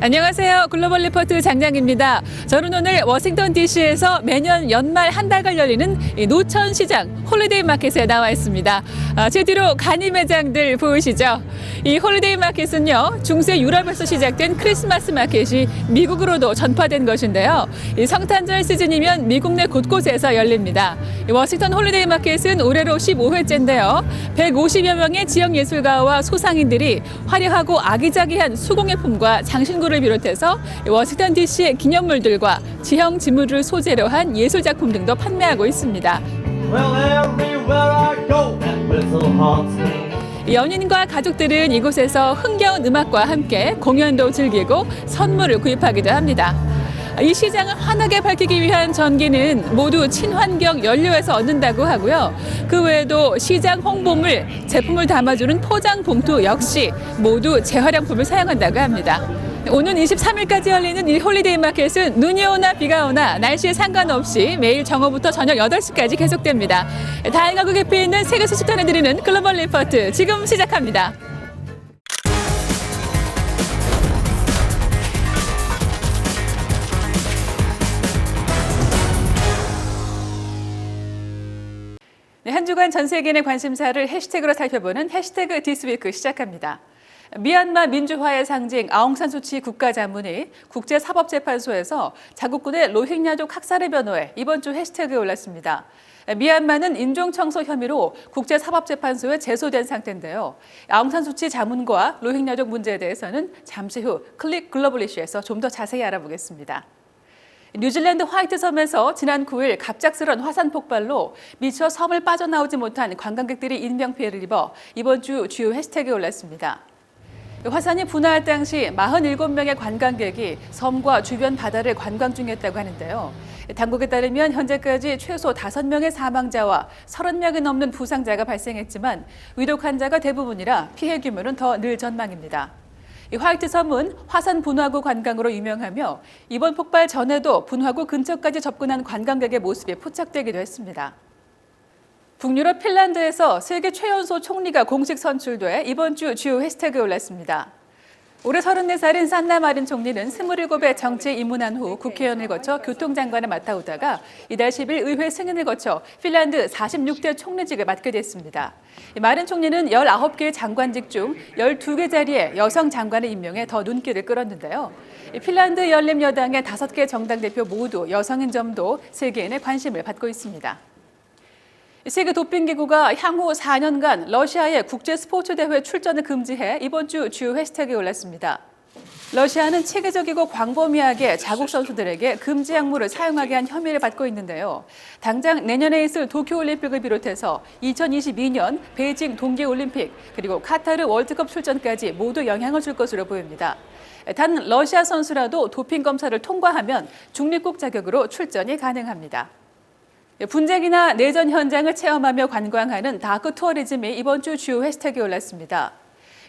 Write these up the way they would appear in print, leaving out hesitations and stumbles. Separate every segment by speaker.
Speaker 1: 안녕하세요. 글로벌 리포트 장량입니다. 저는 오늘 워싱턴 DC에서 매년 연말 한 달간 열리는 노천 시장 홀리데이 마켓에 나와 있습니다. 제 뒤로 간이 매장들 보이시죠? 이 홀리데이 마켓은요, 중세 유럽에서 시작된 크리스마스 마켓이 미국으로도 전파된 것인데요. 이 성탄절 시즌이면 미국 내 곳곳에서 열립니다. 워싱턴 홀리데이 마켓은 올해로 15회째인데요. 150여 명의 지역 예술가와 소상인들이 화려하고 아기자기한 수공예품과 장신구를 비롯해서 워싱턴 DC의 기념물들과 지형 지물을 소재로 한 예술 작품 등도 판매하고 있습니다. 연인과 가족들은 이곳에서 흥겨운 음악과 함께 공연도 즐기고 선물을 구입하기도 합니다. 이 시장을 환하게 밝히기 위한 전기는 모두 친환경 연료에서 얻는다고 하고요. 그 외에도 시장 홍보물, 제품을 담아주는 포장 봉투 역시 모두 재활용품을 사용한다고 합니다. 오는 23일까지 열리는 이 홀리데이 마켓은 눈이 오나 비가 오나 날씨에 상관없이 매일 정오부터 저녁 8시까지 계속됩니다. 다양하고 깊이 있는 세계 소식 전해드리는 글로벌 리포트 지금 시작합니다. 네, 한 주간 전 세계인의 관심사를 해시태그로 살펴보는 해시태그 디스위크 시작합니다. 미얀마 민주화의 상징 아웅산 수치 국가자문이 국제사법재판소에서 자국군의 로힝야족 학살을 변호해 이번 주 해시태그에 올랐습니다. 미얀마는 인종청소 혐의로 국제사법재판소에 제소된 상태인데요. 아웅산 수치 자문과 로힝야족 문제에 대해서는 잠시 후 클릭 글로벌 이슈에서 좀 더 자세히 알아보겠습니다. 뉴질랜드 화이트 섬에서 지난 9일 갑작스런 화산 폭발로 미처 섬을 빠져나오지 못한 관광객들이 인명피해를 입어 이번 주 주요 해시태그에 올랐습니다. 화산이 분화할 당시 47명의 관광객이 섬과 주변 바다를 관광 중이었다고 하는데요. 당국에 따르면 현재까지 최소 5명의 사망자와 30명이 넘는 부상자가 발생했지만 위독 환자가 대부분이라 피해 규모는 더 늘 전망입니다. 이 화이트 섬은 화산 분화구 관광으로 유명하며 이번 폭발 전에도 분화구 근처까지 접근한 관광객의 모습이 포착되기도 했습니다. 북유럽 핀란드에서 세계 최연소 총리가 공식 선출돼 이번 주 주요 해시태그에 올랐습니다. 올해 34살인 산나 마린 총리는 27회 정치에 입문한 후 국회의원을 거쳐 교통장관을 맡아오다가 이달 10일 의회 승인을 거쳐 핀란드 46대 총리직을 맡게 됐습니다. 마린 총리는 19개의 장관직 중 12개 자리에 여성 장관을 임명해 더 눈길을 끌었는데요. 핀란드 열린여당의 5개 정당 대표 모두 여성인 점도 세계인의 관심을 받고 있습니다. 세계 도핑기구가 향후 4년간 러시아의 국제 스포츠 대회 출전을 금지해 이번 주 주요 해시태그에 올랐습니다. 러시아는 체계적이고 광범위하게 자국 선수들에게 금지 약물을 사용하게 한 혐의를 받고 있는데요. 당장 내년에 있을 도쿄올림픽을 비롯해서 2022년 베이징 동계올림픽 그리고 카타르 월드컵 출전까지 모두 영향을 줄 것으로 보입니다. 단 러시아 선수라도 도핑 검사를 통과하면 중립국 자격으로 출전이 가능합니다. 분쟁이나 내전 현장을 체험하며 관광하는 다크 투어리즘이 이번 주 주요 해시태그에 올랐습니다.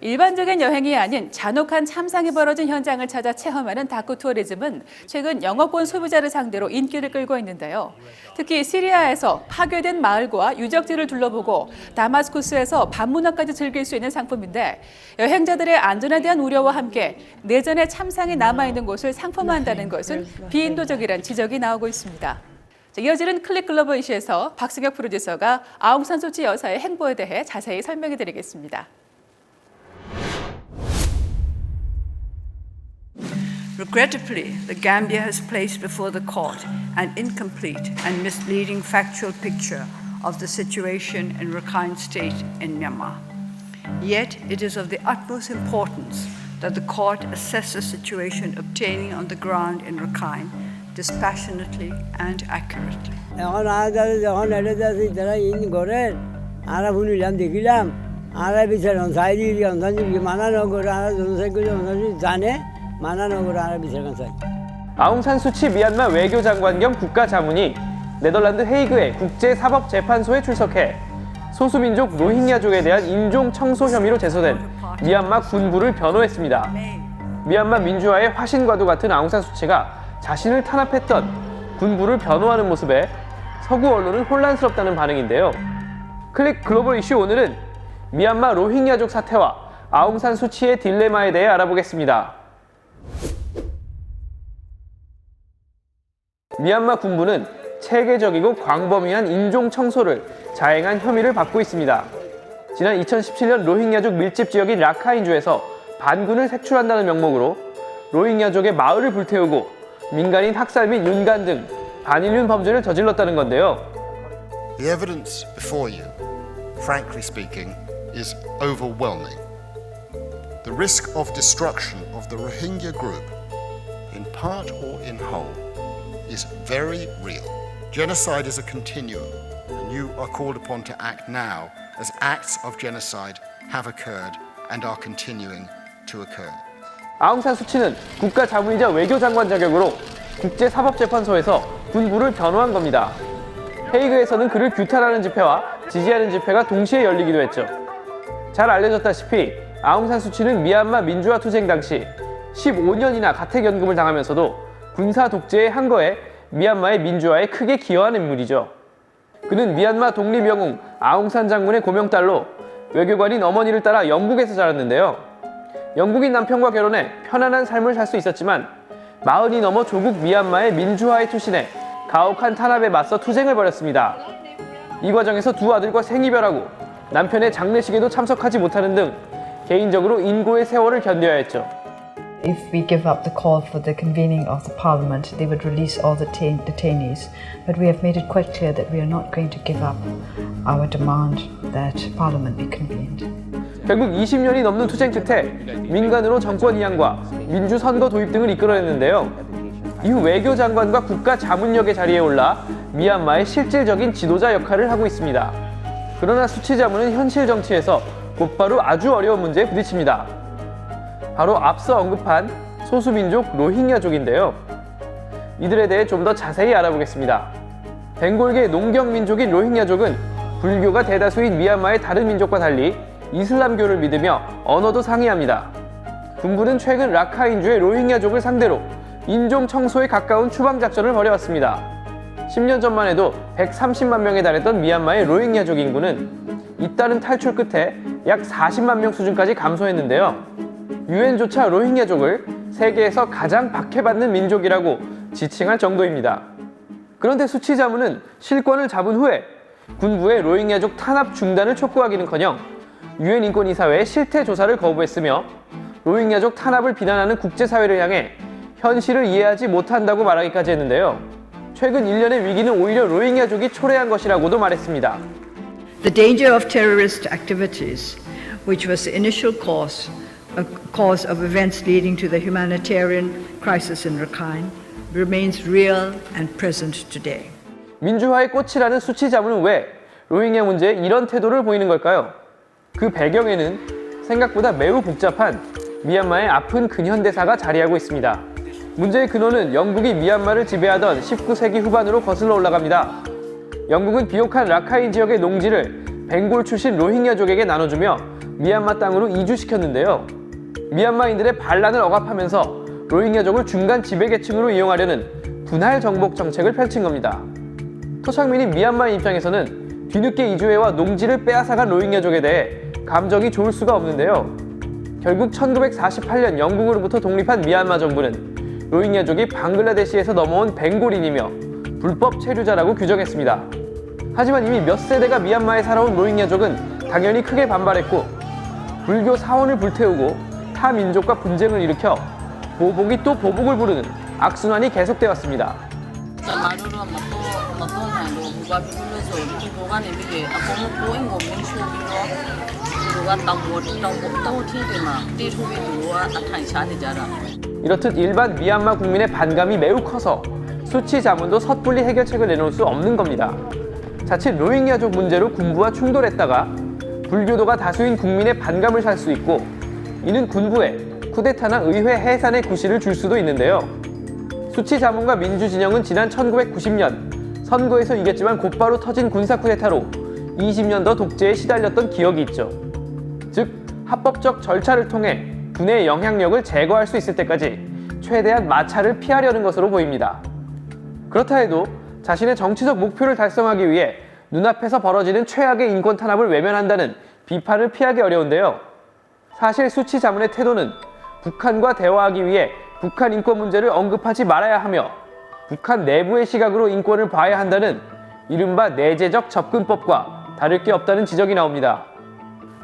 Speaker 1: 일반적인 여행이 아닌 잔혹한 참상이 벌어진 현장을 찾아 체험하는 다크 투어리즘은 최근 영어권 소비자를 상대로 인기를 끌고 있는데요. 특히 시리아에서 파괴된 마을과 유적지를 둘러보고 다마스쿠스에서 밤문화까지 즐길 수 있는 상품인데 여행자들의 안전에 대한 우려와 함께 내전의 참상이 남아있는 곳을 상품화한다는 것은 비인도적이라는 지적이 나오고 있습니다. 이어지는 클릭 글로벌 이슈에서 박승혁 프로듀서가 아웅산 수치 여사의 행보에 대해 자세히 설명해 드리겠습니다.
Speaker 2: Regrettably, the Gambia has placed before the court an incomplete and misleading factual picture of the situation in Rakhine State in Myanmar. Yet, it is of the utmost importance that the court assess the situation obtaining on the ground in Rakhine dispassionately and accurately.
Speaker 3: এখন আলাদা যখন এটা যাচ্ছে তারা ইন করে আরা ভুলিলাম দেখিলাম আরা বিচার চাই দিয়ে অন্ধান মানা নগর আরা জনসাইগুলো জানে মানা নগর আরা বিচার চাই
Speaker 4: 아웅산 수치 미얀마 외교장관 겸 국가자문이 네덜란드 헤이그의 국제사법재판소에 출석해 소수민족 로힝야족에 대한 인종청소 혐의로 제소된 미얀마 군부를 변호했습니다. 미얀마 민주화의 화신과도 같은 아웅산 수치가 자신을 탄압했던 군부를 변호하는 모습에 서구 언론은 혼란스럽다는 반응인데요. 클릭 글로벌 이슈 오늘은 미얀마 로힝야족 사태와 아웅산 수치의 딜레마에 대해 알아보겠습니다. 미얀마 군부는 체계적이고 광범위한 인종 청소를 자행한 혐의를 받고 있습니다. 지난 2017년 로힝야족 밀집 지역인 라카인주에서 반군을 색출한다는 명목으로 로힝야족의 마을을 불태우고 민간인 학살 및 윤간 등 반인륜 범죄를 저질렀다는 건데요.
Speaker 5: The evidence before you, frankly speaking, is overwhelming. The risk of destruction of the Rohingya group, in part or in whole, is very real. Genocide is a continuum, and you are called upon to act now as acts of genocide have occurred and are continuing to occur.
Speaker 4: 아웅산 수치는 국가 자문이자 외교장관 자격으로 국제사법재판소에서 군부를 변호한 겁니다. 헤이그에서는 그를 규탄하는 집회와 지지하는 집회가 동시에 열리기도 했죠. 잘 알려졌다시피 아웅산 수치는 미얀마 민주화 투쟁 당시 15년이나 가택연금을 당하면서도 군사 독재의 한 거에 미얀마의 민주화에 크게 기여한 인물이죠. 그는 미얀마 독립영웅 아웅산 장군의 고명딸로 외교관인 어머니를 따라 영국에서 자랐는데요. 영국인 남편과 결혼해 편안한 삶을 살 수 있었지만 40이 넘어 조국 미얀마의 민주화에 투신해 가혹한 탄압에 맞서 투쟁을 벌였습니다. 이 과정에서 두 아들과 생이별하고 남편의 장례식에도 참석하지 못하는 등 개인적으로 인고의 세월을 견뎌야 했죠.
Speaker 6: If we give up the call for the convening of the parliament, they would release all the detainees. But we have made it quite clear that we are not going to give up our demand that parliament be convened.
Speaker 4: 결국 20년이 넘는 투쟁 끝에 민간으로 정권 이양과 민주선거 도입 등을 이끌어냈는데요. 이후 외교장관과 국가자문역의 자리에 올라 미얀마의 실질적인 지도자 역할을 하고 있습니다. 그러나 수치자문은 현실 정치에서 곧바로 아주 어려운 문제에 부딪힙니다. 바로 앞서 언급한 소수민족 로힝야족인데요. 이들에 대해 좀 더 자세히 알아보겠습니다. 벵골계 농경민족인 로힝야족은 불교가 대다수인 미얀마의 다른 민족과 달리 이슬람교를 믿으며 언어도 상이합니다. 군부는 최근 라카인주의 로힝야족을 상대로 인종 청소에 가까운 추방작전을 벌여왔습니다. 10년 전만 해도 130만 명에 달했던 미얀마의 로힝야족 인구는 잇따른 탈출 끝에 약 40만 명 수준까지 감소했는데요. 유엔조차 로힝야족을 세계에서 가장 박해받는 민족이라고 지칭할 정도입니다. 그런데 수치자문은 실권을 잡은 후에 군부의 로힝야족 탄압 중단을 촉구하기는커녕 유엔 인권이사회의 실태 조사를 거부했으며 로힝야족 탄압을 비난하는 국제사회를 향해 현실을 이해하지 못한다고 말하기까지 했는데요. 최근 일련의 위기는 오히려 로힝야족이 초래한 것이라고도 말했습니다.
Speaker 2: The danger of terrorist activities, which was the initial cause of events leading to the humanitarian crisis in Rakhine, remains real and present today.
Speaker 4: 민주화의 꽃이라는 수치자문은 왜 로힝야 문제에 이런 태도를 보이는 걸까요? 그 배경에는 생각보다 매우 복잡한 미얀마의 아픈 근현대사가 자리하고 있습니다. 문제의 근원은 영국이 미얀마를 지배하던 19세기 후반으로 거슬러 올라갑니다. 영국은 비옥한 라카인 지역의 농지를 벵골 출신 로힝야족에게 나눠주며 미얀마 땅으로 이주시켰는데요. 미얀마인들의 반란을 억압하면서 로힝야족을 중간 지배계층으로 이용하려는 분할 정복 정책을 펼친 겁니다. 토착민인 미얀마인 입장에서는 뒤늦게 이주해와 농지를 빼앗아간 로힝야족에 대해 감정이 좋을 수가 없는데요. 결국 1948년 영국으로부터 독립한 미얀마 정부는 로힝야족이 방글라데시에서 넘어온 벵골인이며 불법 체류자라고 규정했습니다. 하지만 이미 몇 세대가 미얀마에 살아온 로힝야족은 당연히 크게 반발했고 불교 사원을 불태우고 타 민족과 분쟁을 일으켜 보복이 또 보복을 부르는 악순환이 계속되어 왔습니다. 이렇듯 일반 미얀마 국민의 반감이 매우 커서 수치 자문도 섣불리 해결책을 내놓을 수 없는 겁니다. 자칫 로힝야족 문제로 군부와 충돌했다가 불교도가 다수인 국민의 반감을 살 수 있고 이는 군부에 쿠데타나 의회 해산의 구실을 줄 수도 있는데요. 수치 자문과 민주 진영은 지난 1990년 선거에서 이겼지만 곧바로 터진 군사 쿠데타로 20년 더 독재에 시달렸던 기억이 있죠. 즉 합법적 절차를 통해 군의 영향력을 제거할 수 있을 때까지 최대한 마찰을 피하려는 것으로 보입니다. 그렇다 해도 자신의 정치적 목표를 달성하기 위해 눈앞에서 벌어지는 최악의 인권 탄압을 외면한다는 비판을 피하기 어려운데요. 사실 수치 자문의 태도는 북한과 대화하기 위해 북한 인권 문제를 언급하지 말아야 하며 북한 내부의 시각으로 인권을 봐야 한다는 이른바 내재적 접근법과 다를 게 없다는 지적이 나옵니다.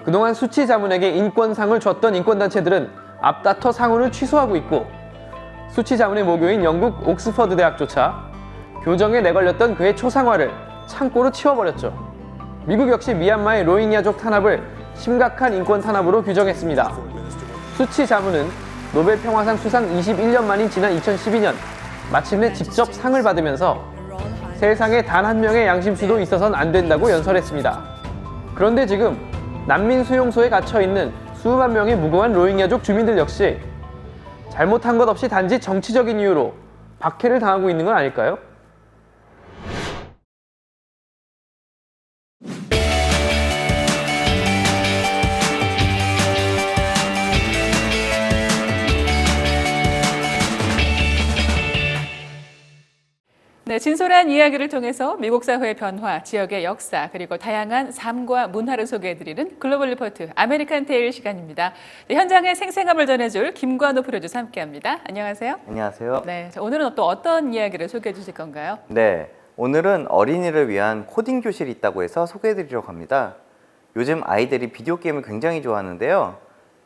Speaker 4: 그동안 수치 자문에게 인권상을 줬던 인권단체들은 앞다퉈 상훈을 취소하고 있고 수치 자문의 모교인 영국 옥스퍼드 대학조차 교정에 내걸렸던 그의 초상화를 창고로 치워버렸죠. 미국 역시 미얀마의 로힝야족 탄압을 심각한 인권 탄압으로 규정했습니다. 수치 자문은 노벨 평화상 수상 21년 만인 지난 2012년 마침내 직접 상을 받으면서 세상에 단 한 명의 양심수도 있어선 안 된다고 연설했습니다. 그런데 지금 난민 수용소에 갇혀있는 수만 명의 무고한 로힝야족 주민들 역시 잘못한 것 없이 단지 정치적인 이유로 박해를 당하고 있는 건 아닐까요?
Speaker 1: 네, 진솔한 이야기를 통해서 미국 사회의 변화, 지역의 역사, 그리고 다양한 삶과 문화를 소개해드리는 글로벌 리포트 아메리칸 테일 시간입니다. 네, 현장의 생생함을 전해줄 김관우 프로듀서 함께합니다. 안녕하세요.
Speaker 7: 안녕하세요.
Speaker 1: 네, 자, 오늘은 또 어떤 이야기를 소개해 주실 건가요?
Speaker 7: 네, 오늘은 어린이를 위한 코딩 교실이 있다고 해서 소개해드리려고 합니다. 요즘 아이들이 비디오 게임을 굉장히 좋아하는데요.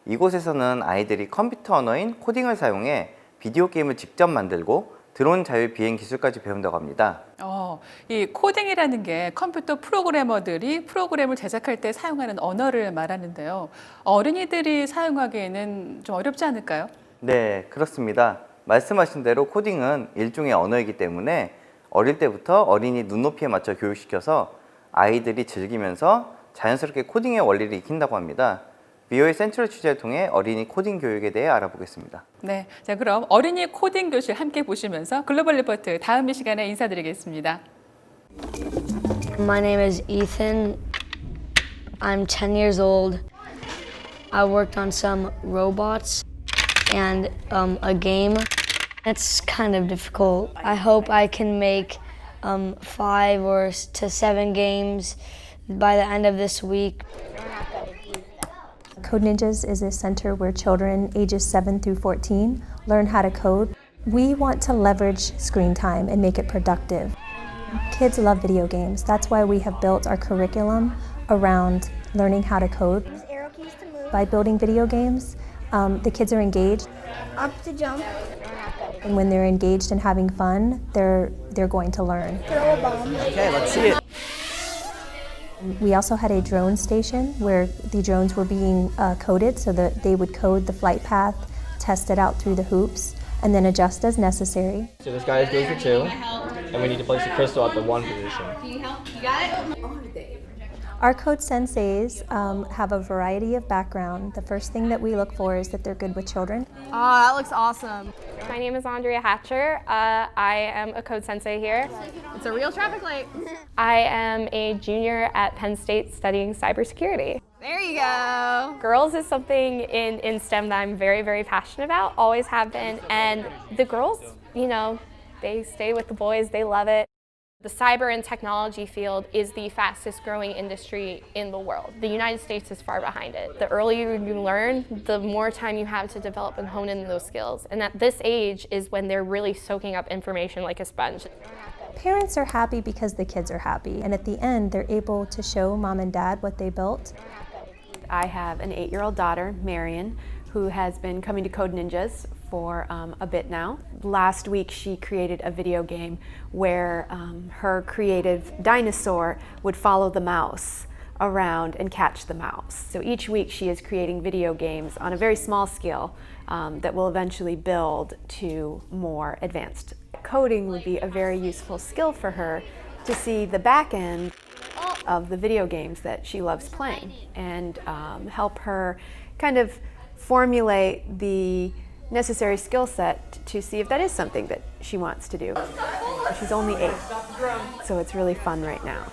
Speaker 7: 이곳에서는 아이들이 컴퓨터 언어인 코딩을 사용해 비디오 게임을 직접 만들고 드론 자율 비행 기술까지 배운다고 합니다.
Speaker 1: 이 코딩이라는 게 컴퓨터 프로그래머들이 프로그램을 제작할 때 사용하는 언어를 말하는데요. 어린이들이 사용하기에는 좀 어렵지 않을까요?
Speaker 7: 네, 그렇습니다. 말씀하신 대로 코딩은 일종의 언어이기 때문에 어릴 때부터 어린이 눈높이에 맞춰 교육시켜서 아이들이 즐기면서 자연스럽게 코딩의 원리를 익힌다고 합니다. VOA 센트럴 취재를 통해 어린이 코딩 교육에 대해 알아보겠습니다.
Speaker 1: 네, 자 그럼 어린이 코딩 교실 함께 보시면서 글로벌 리포트 다음 이 시간에 인사드리겠습니다.
Speaker 8: My name is Ethan. I'm 10 years old. I worked on some robots and a game. It's kind of difficult. I hope I can make 5 to 7 games by the end of this week.
Speaker 9: Code Ninjas is a center where children ages 7 through 14 learn how to code. We want to leverage screen time and make it productive. Kids love video games. That's why we have built our curriculum around learning how to code. By building video games, the kids are engaged.
Speaker 10: Up to jump.
Speaker 9: And when they're engaged and having fun, they're going to learn.
Speaker 10: Throw a bomb.
Speaker 3: Okay, let's see it.
Speaker 9: We also had a drone station where the drones were being coded so that they would code the flight path, test it out through the hoops, and then adjust as necessary.
Speaker 11: So this guy goes for 2, and we need to place the crystal at the 1 position.
Speaker 9: Our code senseis have a variety of background. The first thing that we look for is that they're good with children.
Speaker 10: Oh, that looks awesome.
Speaker 12: My name is Andrea Hatcher. I am a code sensei here.
Speaker 10: It's a real traffic light.
Speaker 12: I am a junior at Penn State studying cybersecurity.
Speaker 10: There you go.
Speaker 12: Girls is something in STEM that I'm very, very passionate about, always have been. And the girls, you know, they stay with the boys, they love it. The cyber and technology field is the fastest growing industry in the world. The United States is far behind it. The earlier you learn, the more time you have to develop and hone in those skills. And at this age is when they're really soaking up information like a sponge.
Speaker 9: Parents are happy because the kids are happy, and at the end, they're able to show mom and dad what they built.
Speaker 13: I have an 8-year-old daughter, Marion, who has been coming to Code Ninjas for a bit now. Last week she created a video game where her creative dinosaur would follow the mouse around and catch the mouse. So each week she is creating video games on a very small scale that will eventually build to more advanced. Coding would be a very useful skill for her to see the back end of the video games that she loves playing and help her kind of formulate the necessary skill set to see if that is something that she wants to do. She's only 8, so it's really fun right now.